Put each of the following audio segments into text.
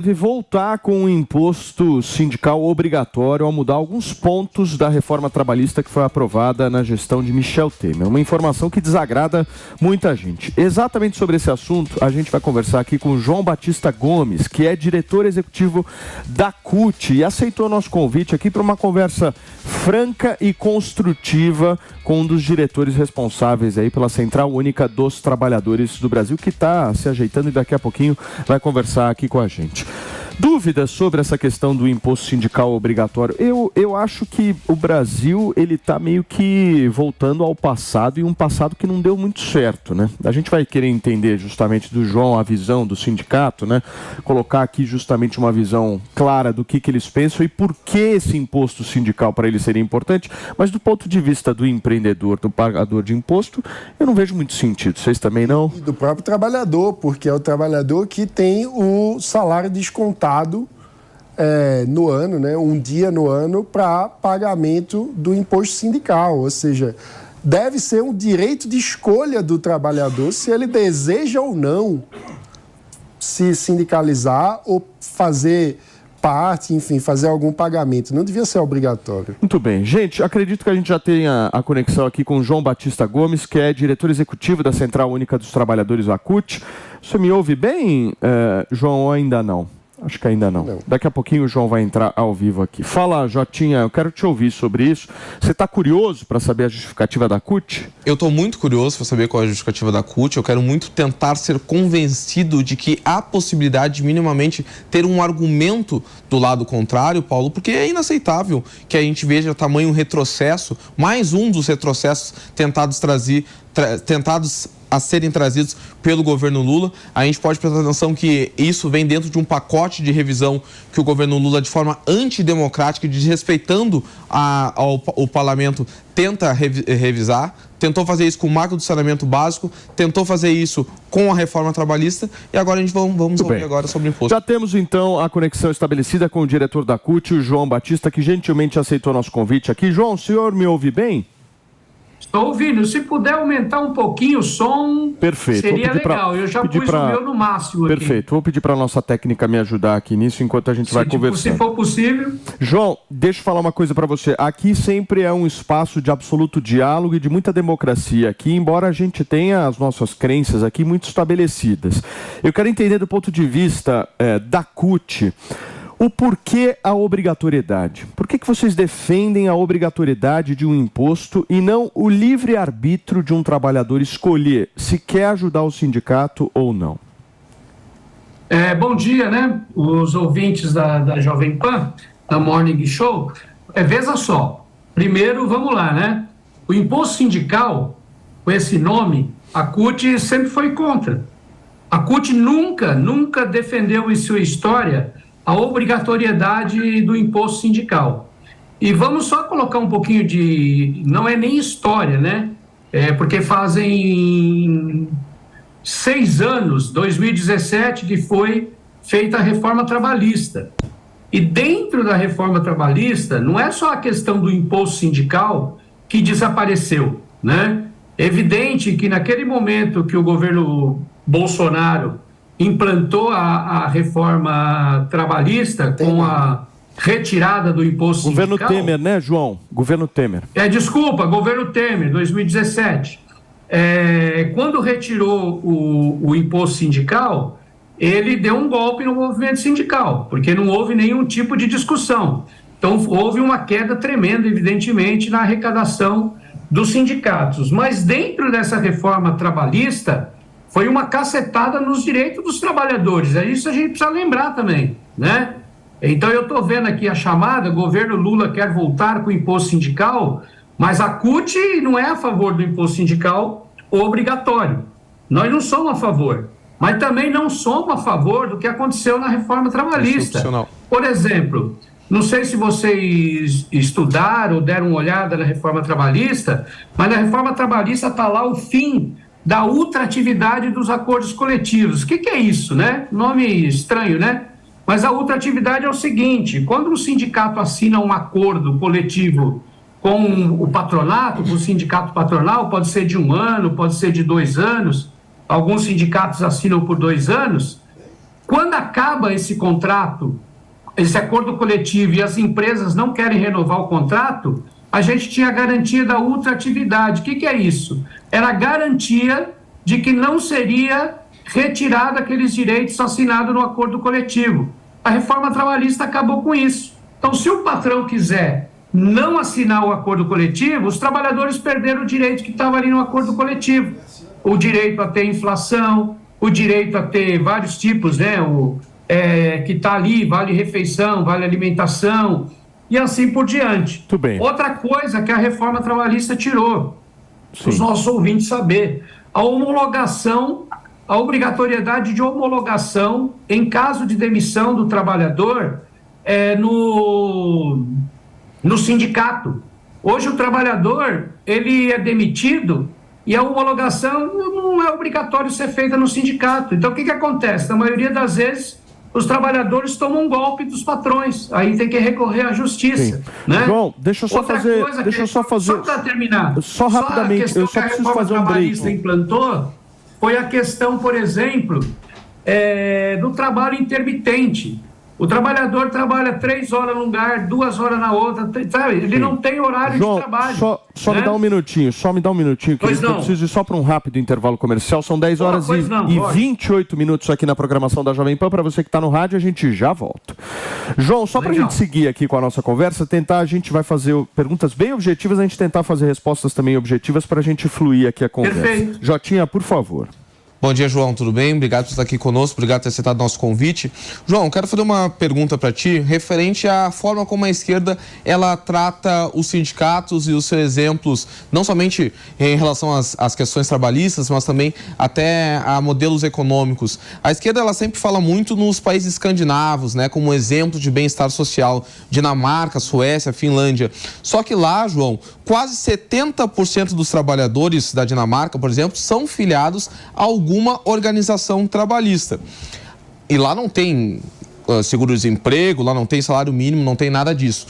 Deve voltar com o imposto sindical obrigatório ao mudar alguns pontos da reforma trabalhista que foi aprovada na gestão de Michel Temer. Uma informação que desagrada muita gente. Exatamente sobre esse assunto, a gente vai conversar aqui com o João Batista Gomes, que é diretor executivo da CUT, e aceitou nosso convite aqui para uma conversa franca e construtiva com um dos diretores responsáveis aí pela Central Única dos Trabalhadores do Brasil, que está se ajeitando e daqui a pouquinho vai conversar aqui com a gente. Dúvidas sobre essa questão do imposto sindical obrigatório? Eu acho que o Brasil, ele está meio que voltando ao passado, e um passado que não deu muito certo, né? A gente vai querer entender justamente do João a visão do sindicato, né? Colocar aqui justamente uma visão clara do que eles pensam e por que esse imposto sindical para eles seria importante, mas do ponto de vista do empreendedor, do pagador de imposto, eu não vejo muito sentido. Vocês também não? E do próprio trabalhador, porque é o trabalhador que tem o salário descontado no ano, né, um dia no ano, para pagamento do imposto sindical. Ou seja, deve ser um direito de escolha do trabalhador se ele deseja ou não se sindicalizar ou fazer parte, enfim, fazer algum pagamento. Não devia ser obrigatório. Muito bem. Gente, acredito que a gente já tenha a conexão aqui com o João Batista Gomes, que é diretor executivo da Central Única dos Trabalhadores, a CUT. Você me ouve bem, João, ou ainda não? Acho que ainda não. Daqui a pouquinho o João vai entrar ao vivo aqui. Fala, Jotinha, eu quero te ouvir sobre isso. Você está curioso para saber a justificativa da CUT? Eu estou muito curioso para saber qual é a justificativa da CUT. Eu quero muito tentar ser convencido de que há possibilidade de minimamente ter um argumento do lado contrário, Paulo, porque é inaceitável que a gente veja tamanho retrocesso, mais um dos retrocessos tentados a serem trazidos pelo governo Lula. A gente pode prestar atenção que isso vem dentro de um pacote de revisão que o governo Lula, de forma antidemocrática e desrespeitando o parlamento, tenta revisar. Tentou fazer isso com o marco do saneamento básico, tentou fazer isso com a reforma trabalhista, e agora a gente vamos ouvir agora sobre o imposto. Já temos então a conexão estabelecida com o diretor da CUT, o João Batista, que gentilmente aceitou nosso convite aqui. João, o senhor me ouve bem? Estou ouvindo. Se puder aumentar um pouquinho o som, perfeito, seria legal. Eu já pus o meu no máximo aqui. Perfeito. Vou pedir para a nossa técnica me ajudar aqui nisso, enquanto a gente vai conversando. Se for possível. João, deixa eu falar uma coisa para você. Aqui sempre é um espaço de absoluto diálogo e de muita democracia aqui, embora a gente tenha as nossas crenças aqui muito estabelecidas. Eu quero entender do ponto de vista da CUT, o porquê a obrigatoriedade? Por que vocês defendem a obrigatoriedade de um imposto e não o livre-arbítrio de um trabalhador escolher se quer ajudar o sindicato ou não? Bom dia, né? Os ouvintes da Jovem Pan, da Morning Show. Veja só, primeiro, vamos lá, né? O imposto sindical, com esse nome, a CUT sempre foi contra. A CUT nunca defendeu em sua história a obrigatoriedade do imposto sindical. E vamos só colocar um pouquinho de... Não é nem história, né? Porque fazem 6 anos, 2017, que foi feita a reforma trabalhista. E dentro da reforma trabalhista, não é só a questão do imposto sindical que desapareceu, né? É evidente que naquele momento que o governo Bolsonaro implantou a reforma trabalhista com a retirada do imposto sindical. Governo Temer, né, João? Governo Temer. Desculpa, governo Temer, 2017. Quando retirou o imposto sindical, ele deu um golpe no movimento sindical, porque não houve nenhum tipo de discussão. Então, houve uma queda tremenda, evidentemente, na arrecadação dos sindicatos. Mas dentro dessa reforma trabalhista, foi uma cacetada nos direitos dos trabalhadores. Isso a gente precisa lembrar também, né? Então, eu estou vendo aqui a chamada, o governo Lula quer voltar com o imposto sindical, mas a CUT não é a favor do imposto sindical obrigatório. Nós não somos a favor, mas também não somos a favor do que aconteceu na reforma trabalhista. Por exemplo, não sei se vocês estudaram ou deram uma olhada na reforma trabalhista, mas na reforma trabalhista está lá o fim da ultratividade dos acordos coletivos. O que é isso, né? Nome estranho, né? Mas a ultratividade é o seguinte: quando um sindicato assina um acordo coletivo com o patronato, com o sindicato patronal, pode ser de 1 ano, pode ser de 2 anos, alguns sindicatos assinam por 2 anos, Quando acaba esse contrato, esse acordo coletivo, e as empresas não querem renovar o contrato, a gente tinha a garantia da ultratividade. O que é isso? Era a garantia de que não seria retirado aqueles direitos assinados no acordo coletivo. A reforma trabalhista acabou com isso. Então, se o patrão quiser não assinar o acordo coletivo, os trabalhadores perderam o direito que estava ali no acordo coletivo. O direito a ter inflação, o direito a ter vários tipos, né? Que está ali, vale refeição, vale alimentação, e assim por diante. Muito bem. Outra coisa que a reforma trabalhista tirou, os nossos ouvintes saber, a homologação, a obrigatoriedade de homologação em caso de demissão do trabalhador no sindicato. Hoje o trabalhador, ele é demitido e a homologação não é obrigatório ser feita no sindicato. Então o que acontece? Na maioria das vezes os trabalhadores tomam um golpe dos patrões, aí tem que recorrer à justiça, né? João, deixa eu só fazer... Só para terminar, só rapidamente, eu só preciso fazer um break. Implantou foi a questão, por exemplo, do trabalho intermitente. O trabalhador trabalha 3 horas num lugar, 2 horas na outra, sabe? Ele não tem horário João, de trabalho. Só me dá um minutinho, que eu preciso ir só para um rápido intervalo comercial. São 10 horas e 28 minutos aqui na programação da Jovem Pan. Para você que está no rádio, a gente já volta. João, só para a gente seguir aqui com a nossa conversa, a gente vai fazer perguntas bem objetivas, a gente tentar fazer respostas também objetivas para a gente fluir aqui a conversa. Perfeito. Jotinha, por favor. Bom dia, João, tudo bem? Obrigado por estar aqui conosco, obrigado por ter aceitado o nosso convite. João, quero fazer uma pergunta para ti, referente à forma como a esquerda ela trata os sindicatos e os seus exemplos, não somente em relação às questões trabalhistas, mas também até a modelos econômicos. A esquerda ela sempre fala muito nos países escandinavos, né, como exemplo de bem-estar social, Dinamarca, Suécia, Finlândia. Só que lá, João, quase 70% dos trabalhadores da Dinamarca, por exemplo, são filiados a alguma organização trabalhista. E lá não tem seguro-desemprego, lá não tem salário mínimo, não tem nada disso.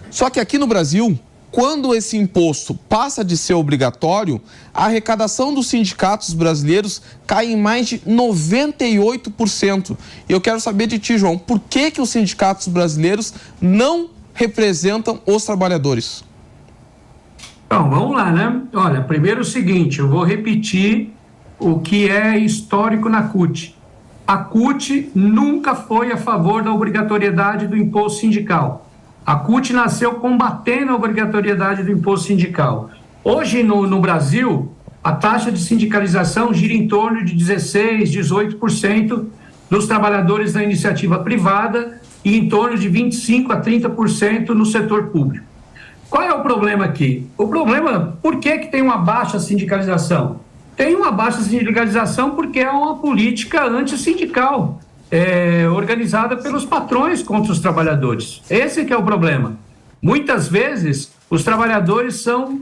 Só que aqui no Brasil, quando esse imposto passa de ser obrigatório, a arrecadação dos sindicatos brasileiros cai em mais de 98%. E eu quero saber de ti, João, por que os sindicatos brasileiros não representam os trabalhadores? Então, vamos lá, né? Olha, primeiro o seguinte, eu vou repetir o que é histórico na CUT. A CUT nunca foi a favor da obrigatoriedade do imposto sindical. A CUT nasceu combatendo a obrigatoriedade do imposto sindical. Hoje, no Brasil, a taxa de sindicalização gira em torno de 16%, 18% dos trabalhadores da iniciativa privada e em torno de 25% a 30% no setor público. Qual é o problema aqui? O problema, por que tem uma baixa sindicalização? Tem uma baixa sindicalização porque é uma política antissindical, organizada pelos patrões contra os trabalhadores. Esse que é o problema. Muitas vezes, os trabalhadores são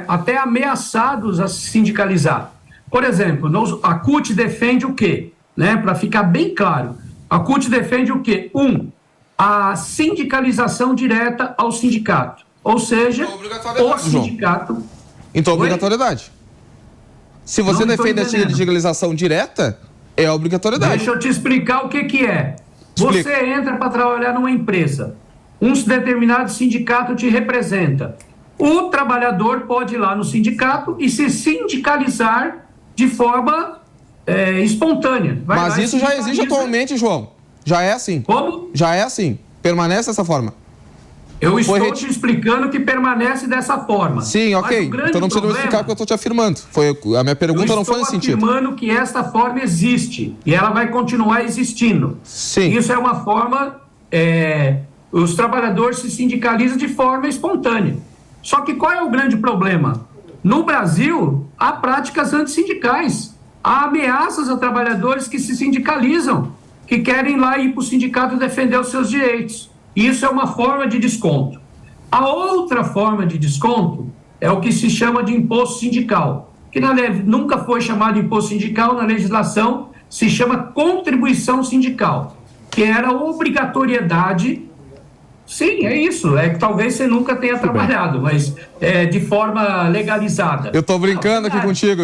até ameaçados a se sindicalizar. Por exemplo, a CUT defende o quê? Né? Para ficar bem claro, a CUT defende o quê? A sindicalização direta ao sindicato. Ou seja, o sindicato... Então, obrigatoriedade. Se você defende a sindicalização direta, é a obrigatoriedade. Deixa eu te explicar o que é. Você entra para trabalhar numa empresa, um determinado sindicato te representa. O trabalhador pode ir lá no sindicato e se sindicalizar de forma espontânea. Mas isso já existe atualmente, João. Já é assim. Como? Já é assim. Permanece dessa forma. Eu estou te explicando que permanece dessa forma. Sim, ok. Então não precisa me explicar o que eu estou te afirmando. A minha pergunta não foi nesse sentido. Eu estou afirmando que esta forma existe e ela vai continuar existindo. Sim. Isso é uma forma... os trabalhadores se sindicalizam de forma espontânea. Só que qual é o grande problema? No Brasil, há práticas antissindicais. Há ameaças a trabalhadores que se sindicalizam, que querem lá ir para o sindicato defender os seus direitos. Isso é uma forma de desconto. A outra forma de desconto é o que se chama de imposto sindical, que nunca foi chamado de imposto sindical, na legislação se chama contribuição sindical, que era a obrigatoriedade Sim, é isso. É que talvez você nunca tenha trabalhado, mas de forma legalizada. Eu estou brincando aqui contigo,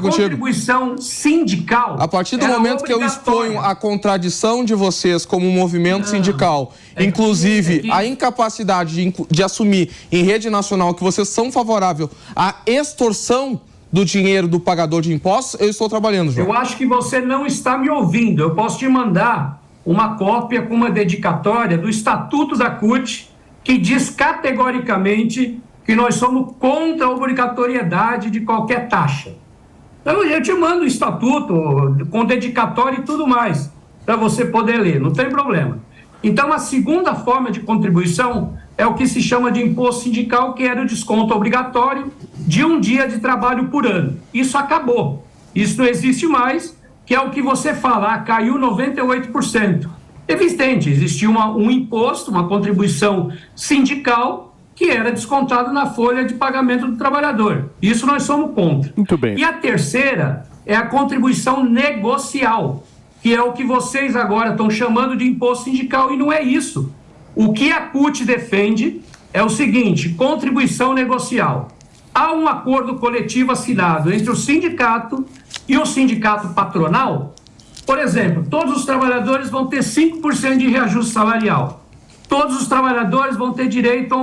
Contribuição sindical. A partir do momento que eu exponho a contradição de vocês como um movimento sindical, inclusive a incapacidade de assumir em rede nacional que vocês são favoráveis à extorsão do dinheiro do pagador de impostos, eu estou trabalhando, João. Eu acho que você não está me ouvindo. Eu posso te mandar uma cópia com uma dedicatória do Estatuto da CUT, que diz categoricamente que nós somos contra a obrigatoriedade de qualquer taxa. Então, eu te mando o Estatuto com dedicatória e tudo mais, para você poder ler, não tem problema. Então, a segunda forma de contribuição é o que se chama de imposto sindical, que era o desconto obrigatório de um dia de trabalho por ano. Isso acabou. Isso não existe mais, que é o que você fala, caiu 98%. Evidente, existia um imposto, uma contribuição sindical que era descontado na folha de pagamento do trabalhador. Isso nós somos contra. Muito bem. E a terceira é a contribuição negocial, que é o que vocês agora estão chamando de imposto sindical, e não é isso. O que a CUT defende é o seguinte: contribuição negocial. Há um acordo coletivo assinado entre o sindicato e o sindicato patronal. Por exemplo, todos os trabalhadores vão ter 5% de reajuste salarial. Todos os trabalhadores vão ter direito a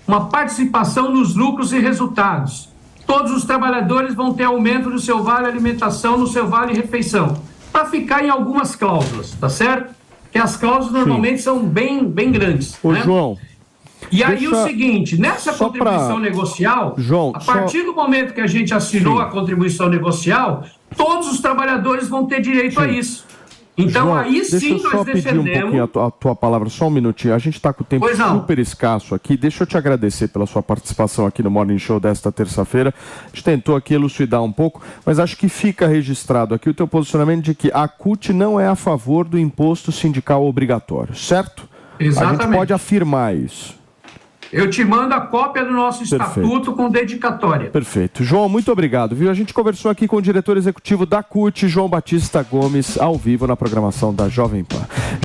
uma participação nos lucros e resultados. Todos os trabalhadores vão ter aumento no seu vale alimentação, no seu vale refeição. Para ficar em algumas cláusulas, tá certo? Que as cláusulas normalmente são bem grandes. Ô, né? João. E aí o seguinte, nessa contribuição negocial, João, a partir do momento que a gente assinou a contribuição negocial, todos os trabalhadores vão ter direito a isso. Então, João, aí sim deixa eu só pedir um pouquinho a tua palavra, só um minutinho. A gente está com o tempo super escasso aqui. Deixa eu te agradecer pela sua participação aqui no Morning Show desta terça-feira. A gente tentou aqui elucidar um pouco, mas acho que fica registrado aqui o teu posicionamento de que a CUT não é a favor do imposto sindical obrigatório, certo? Exatamente. A gente pode afirmar isso. Eu te mando a cópia do nosso estatuto com dedicatória. Perfeito. João, muito obrigado, viu? A gente conversou aqui com o diretor executivo da CUT, João Batista Gomes, ao vivo na programação da Jovem Pan.